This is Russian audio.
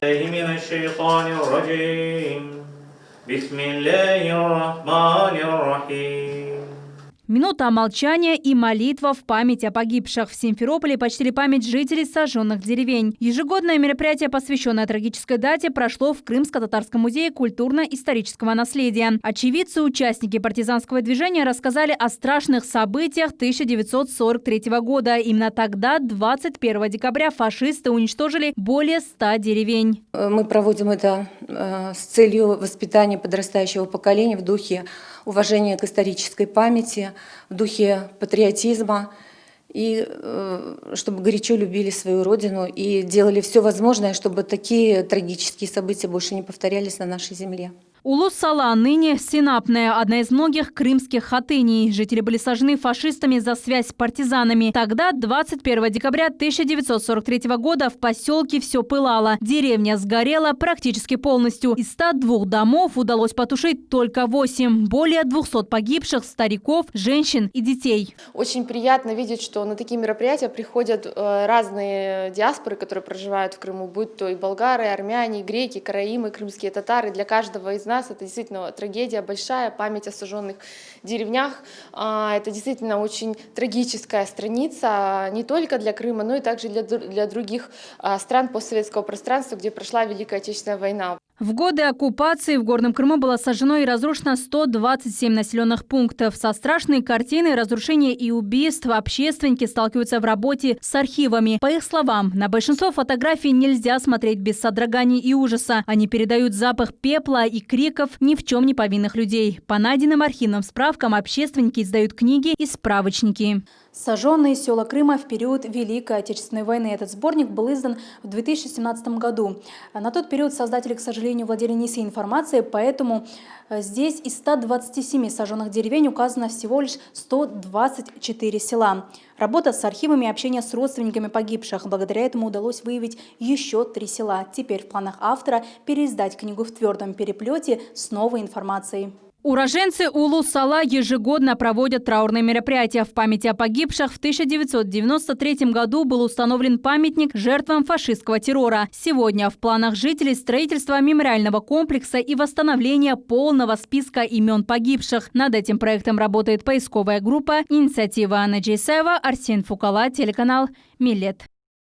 من الشيطان الرجيم بسم الله الرحمن الرحيم. Минута молчания и молитва в память о погибших. В Симферополе почтили память жителей сожженных деревень. Ежегодное мероприятие, посвященное трагической дате, прошло в Крымско-Татарском музее культурно-исторического наследия. Очевидцы, участники партизанского движения, рассказали о страшных событиях 1943 года. Именно тогда, 21 декабря, фашисты уничтожили более 100 деревень. Мы проводим это с целью воспитания подрастающего поколения в духе уважения к исторической памяти, в духе патриотизма, и чтобы горячо любили свою родину и делали все возможное, чтобы такие трагические события больше не повторялись на нашей земле. Улус-Сала, ныне Синапная, одна из многих крымских хатыней. Жители были сожжены фашистами за связь с партизанами. Тогда, 21 декабря 1943 года, в поселке все пылало. Деревня сгорела практически полностью. Из 102 домов удалось потушить только 8. Более 200 погибших, стариков, женщин и детей. Очень приятно видеть, что на такие мероприятия приходят разные диаспоры, которые проживают в Крыму, будь то и болгары, и армяне, и греки, караимы, крымские татары. Для каждого из нас это действительно трагедия большая, память о сожженных деревнях. Это действительно очень трагическая страница не только для Крыма, но и также для других стран постсоветского пространства, где прошла Великая Отечественная война. В годы оккупации в Горном Крыму было сожжено и разрушено 127 населенных пунктов. Со страшной картиной разрушения и убийств общественники сталкиваются в работе с архивами. По их словам, на большинство фотографий нельзя смотреть без содроганий и ужаса. Они передают запах пепла и криков ни в чем не повинных людей. По найденным архивным справкам общественники издают книги и справочники. Сожженные села Крыма в период Великой Отечественной войны. Этот сборник был издан в 2017 году. На тот период создатели, к сожалению, владели не всей информацией, поэтому здесь из 127 сожженных деревень указано всего лишь 124 села. Работа с архивами и общение с родственниками погибших. Благодаря этому удалось выявить еще 3 села. Теперь в планах автора переиздать книгу в твердом переплете с новой информацией. Уроженцы Улус-Сала ежегодно проводят траурные мероприятия. В память о погибших в 1993 году был установлен памятник жертвам фашистского террора. Сегодня в планах жителей строительство мемориального комплекса и восстановление полного списка имен погибших. Над этим проектом работает поисковая группа «Инициатива» Анна Джейсаева, Арсен Фукала, телеканал «Миллет».